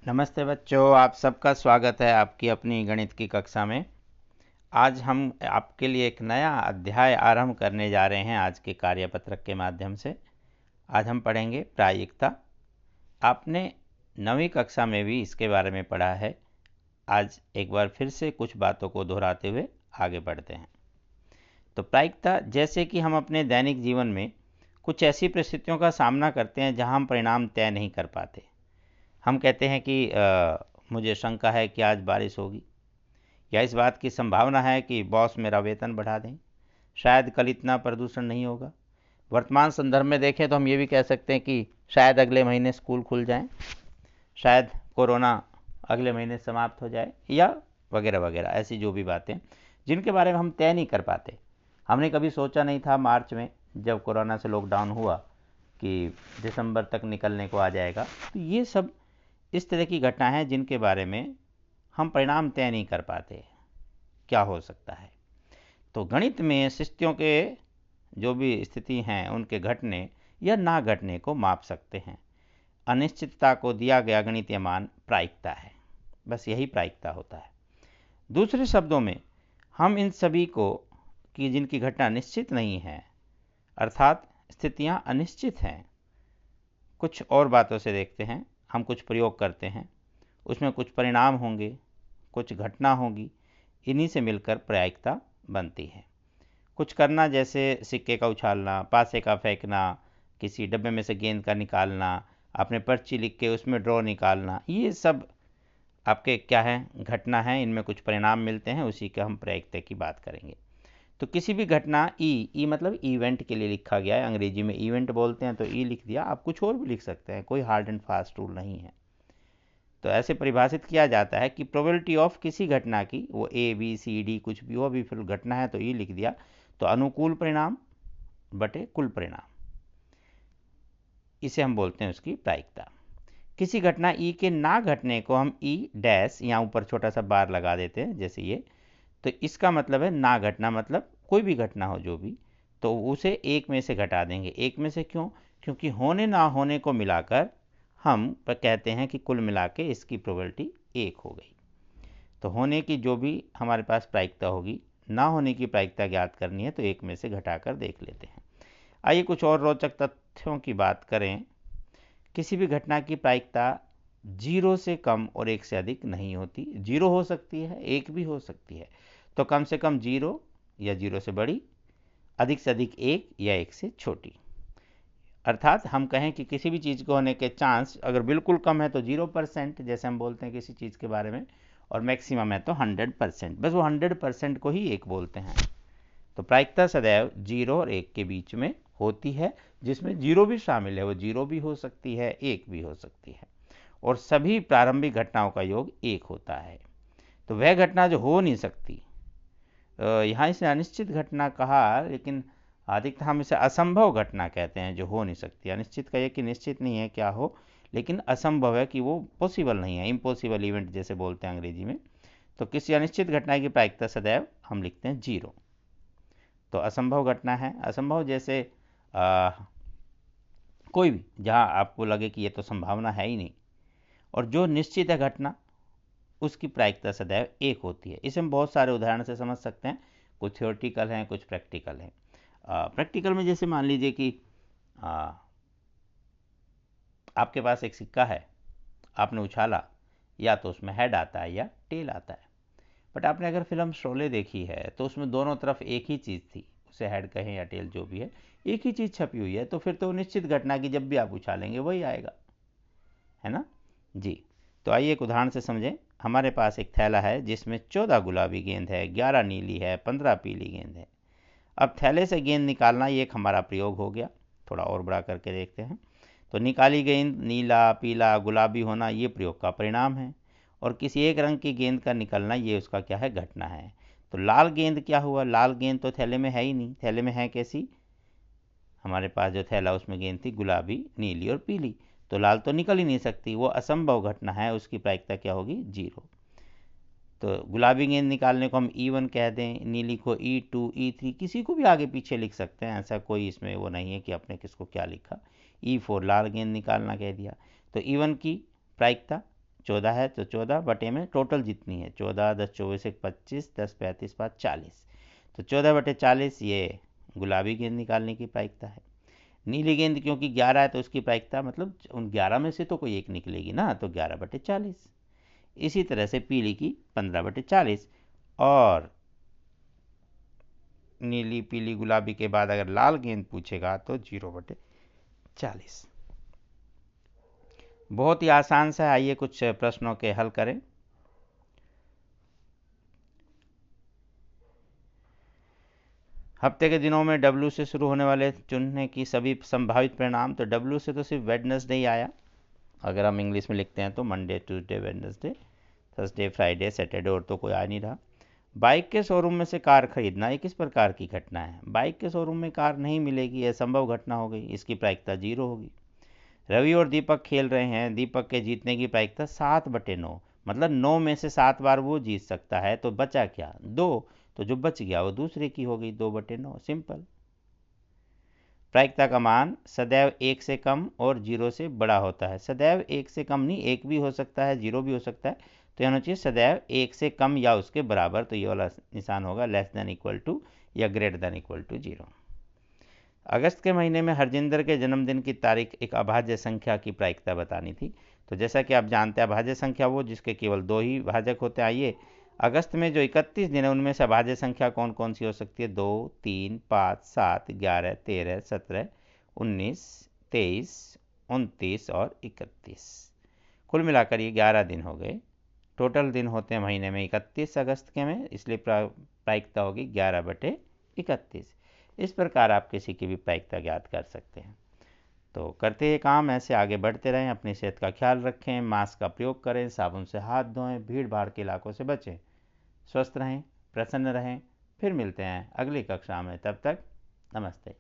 नमस्ते बच्चों, आप सबका स्वागत है आपकी अपनी गणित की कक्षा में। आज हम आपके लिए एक नया अध्याय आरंभ करने जा रहे हैं आज के कार्यपत्रक के माध्यम से। आज हम पढ़ेंगे प्रायिकता। आपने 9वीं कक्षा में भी इसके बारे में पढ़ा है। आज एक बार फिर से कुछ बातों को दोहराते हुए आगे बढ़ते हैं। तो प्रायिकता, जैसे कि हम अपने दैनिक जीवन में कुछ ऐसी परिस्थितियों का सामना करते हैं जहां हम परिणाम तय नहीं कर पाते। हम कहते हैं कि मुझे शंका है कि आज बारिश होगी, या इस बात की संभावना है कि बॉस मेरा वेतन बढ़ा दें, शायद कल इतना प्रदूषण नहीं होगा। वर्तमान संदर्भ में देखें तो हम ये भी कह सकते हैं कि शायद अगले महीने स्कूल खुल जाएं, शायद कोरोना अगले महीने समाप्त हो जाए, या वगैरह वगैरह, ऐसी जो भी बातें जिनके बारे में हम तय नहीं कर पाते। हमने कभी सोचा नहीं था मार्च में जब कोरोना से लॉकडाउन हुआ कि दिसंबर तक निकलने को आ जाएगा। तो ये सब इस तरह की घटना है जिनके बारे में हम परिणाम तय नहीं कर पाते, क्या हो सकता है। तो गणित में स्थितियों के जो भी स्थिति हैं उनके घटने या ना घटने को माप सकते हैं। अनिश्चितता को दिया गया गणितीय मान प्रायिकता है। बस यही प्रायिकता होता है। दूसरे शब्दों में, हम इन सभी को कि जिनकी घटना निश्चित नहीं है, अर्थात स्थितियां अनिश्चित हैं। कुछ और बातों से देखते हैं। हम कुछ प्रयोग करते हैं, उसमें कुछ परिणाम होंगे, कुछ घटना होगी, इन्हीं से मिलकर प्रायिकता बनती है। कुछ करना, जैसे सिक्के का उछालना, पासे का फेंकना, किसी डब्बे में से गेंद का निकालना, आपने पर्ची लिख के उसमें ड्रॉ निकालना, ये सब आपके क्या है, घटना है। इनमें कुछ परिणाम मिलते हैं, उसी के हम प्रायिकता की बात करेंगे। तो किसी भी घटना, ई मतलब इवेंट के लिए लिखा गया है, अंग्रेजी में इवेंट बोलते हैं, तो ई लिख दिया। आप कुछ और भी लिख सकते हैं, कोई हार्ड एंड फास्ट रूल नहीं है। तो ऐसे परिभाषित किया जाता है कि प्रोबेबिलिटी ऑफ किसी घटना की, वो ए बी सी डी कुछ भी हो, अभी फिर घटना है तो ई लिख दिया, तो अनुकूल परिणाम बटे कुल परिणाम, इसे हम बोलते हैं उसकी प्रायिकता। किसी घटना ई के ना घटने को हम ई डैश, यहाँ ऊपर छोटा सा बार लगा देते हैं जैसे ये, तो इसका मतलब है ना घटना, मतलब कोई भी घटना हो जो भी, तो उसे एक में से घटा देंगे। एक में से क्यों? क्योंकि होने ना होने को मिलाकर हम कहते हैं कि कुल मिला के इसकी प्रोबेबिलिटी एक हो गई। तो होने की जो भी हमारे पास प्रायिकता होगी, ना होने की प्रायिकता ज्ञात करनी है तो एक में से घटाकर देख लेते हैं। आइए कुछ और रोचक तथ्यों की बात करें। किसी भी घटना की प्रायिकता 0 से कम और 1 से अधिक नहीं होती। 0 हो सकती है, 1 भी हो सकती है। तो कम से कम 0 या 0 से बड़ी, अधिक से अधिक 1 या 1 से छोटी। अर्थात हम कहें कि किसी भी चीज़ को होने के चांस अगर बिल्कुल कम है तो 0%, जैसे हम बोलते हैं किसी चीज़ के बारे में, और मैक्सिमम है तो 100%। बस वो 100% को ही 1 बोलते हैं। तो प्रायिकता सदैव 0 और 1 के बीच में होती है, जिसमें 0 भी शामिल है। वो 0 भी हो सकती है, 1 भी हो सकती है, और सभी प्रारंभिक घटनाओं का योग 1 होता है। तो वह घटना जो हो नहीं सकती, यहाँ इसे अनिश्चित घटना कहा, लेकिन अधिकतर हम इसे असंभव घटना कहते हैं जो हो नहीं सकती। अनिश्चित का ये कि निश्चित नहीं है क्या हो, लेकिन असंभव है कि वो पॉसिबल नहीं है, इम्पॉसिबल इवेंट जैसे बोलते हैं अंग्रेजी में। तो किसी अनिश्चित घटना की प्रायिकता सदैव हम लिखते हैं 0। तो असंभव घटना है, असंभव जैसे कोई भी जहाँ आपको लगे कि ये तो संभावना है ही नहीं। और जो निश्चित है घटना, उसकी प्रायिकता सदैव 1 होती है। इसे हम बहुत सारे उदाहरण से समझ सकते हैं। कुछ थ्योरेटिकल हैं, कुछ प्रैक्टिकल हैं। प्रैक्टिकल में जैसे मान लीजिए कि आपके पास एक सिक्का है, आपने उछाला, या तो उसमें हेड आता है या टेल आता है। बट आपने अगर फिल्म शोले देखी है तो उसमें दोनों तरफ एक ही चीज़ थी, उसे हेड कहें या टेल जो भी है, एक ही चीज़ छपी हुई है। तो फिर तो निश्चित घटना की जब भी आप उछालेंगे वही आएगा, है ना जी। तो आइए एक उदाहरण से समझें। हमारे पास एक थैला है जिसमें 14 गुलाबी गेंद है, 11 नीली है, 15 पीली गेंद है। अब थैले से गेंद निकालना ये एक हमारा प्रयोग हो गया। थोड़ा और बड़ा करके देखते हैं। तो निकाली गेंद नीला, पीला, गुलाबी होना ये प्रयोग का परिणाम है, और किसी एक रंग की गेंद का निकलना ये उसका क्या है, घटना है। तो लाल गेंद क्या हुआ? लाल गेंद तो थैले में है ही नहीं। थैले में है कैसी? हमारे पास जो थैला उसमें गेंद थी गुलाबी, नीली और पीली, तो लाल तो निकल ही नहीं सकती, वो असंभव घटना है। उसकी प्रायिकता क्या होगी? 0। तो गुलाबी गेंद निकालने को हम E1 कह दें, नीली को E2, E3, किसी को भी आगे पीछे लिख सकते हैं, ऐसा कोई इसमें वो नहीं है कि आपने किसको क्या लिखा। E4 लाल गेंद निकालना कह दिया। तो E1 की प्रायिकता 14 है तो 14 बटे में टोटल जितनी है 14, 10 24 1 25, 10 35 5 40, तो 14 बटे 40 ये गुलाबी गेंद निकालने की प्रायिकता है। नीली गेंद क्योंकि 11 है तो उसकी प्रायिकता मतलब उन 11 में से तो कोई एक निकलेगी ना, तो 11 बटे 40। इसी तरह से पीली की 15 बटे 40, और नीली पीली गुलाबी के बाद अगर लाल गेंद पूछेगा तो 0 बटे 40। बहुत ही आसान सा है, आइए कुछ प्रश्नों के हल करें। हफ्ते के दिनों में W से शुरू होने वाले चुनने की सभी संभावित परिणाम, तो W से तो सिर्फ वेडनेसडे ही आया, अगर हम इंग्लिश में लिखते हैं तो Monday Tuesday Wednesday Thursday Friday Saturday, और तो कोई आ नहीं रहा। बाइक के शोरूम में से कार खरीदना ये किस प्रकार की घटना है? बाइक के शोरूम में कार नहीं मिलेगी, यह संभव घटना हो गई, इसकी प्रायिकता 0 होगी। रवि और दीपक खेल रहे हैं, दीपक के जीतने की प्रायिकता 7 बटे 9, मतलब 9 में से 7 बार वो जीत सकता है, तो बचा क्या? 2, तो जो बच गया वो दूसरे की हो गई, 2 बटे 9, सिंपल। प्रायिकता का मान सदैव 1 से कम और 0 से बड़ा होता है। सदैव 1 से कम नहीं, 1 भी हो सकता है 0 भी हो सकता है, तो होना चाहिए सदैव 1 से कम या उसके बराबर, तो ये वाला निशान होगा लेस देन इक्वल टू या ग्रेटर देन इक्वल टू 0। अगस्त के महीने में हरजिंदर के जन्मदिन की तारीख एक अभाज्य संख्या की प्रायिकता बतानी थी। तो जैसा कि आप जानते हैं अभाज्य संख्या वो जिसके केवल 2 ही भाजक होते हैं। आइए, अगस्त में जो 31 दिन है उनमें से अभाज्य संख्या कौन कौन सी हो सकती है? 2, 3, 5, 7, 11, 13, 17, 19, 23, 29 और 31। कुल मिलाकर ये 11 दिन हो गए। टोटल दिन होते हैं महीने में 31 अगस्त के में, इसलिए प्रायिकता होगी 11 बटे 31। इस प्रकार आप किसी की भी प्रायिकता ज्ञात कर सकते हैं। तो करते ये काम, ऐसे आगे बढ़ते रहें, अपनी सेहत का ख्याल रखें, मास्क का प्रयोग करें, साबुन से हाथ धोएं, भीड़ भाड़ के इलाकों से बचें, स्वस्थ रहें, प्रसन्न रहें। फिर मिलते हैं अगली कक्षा में, तब तक नमस्ते।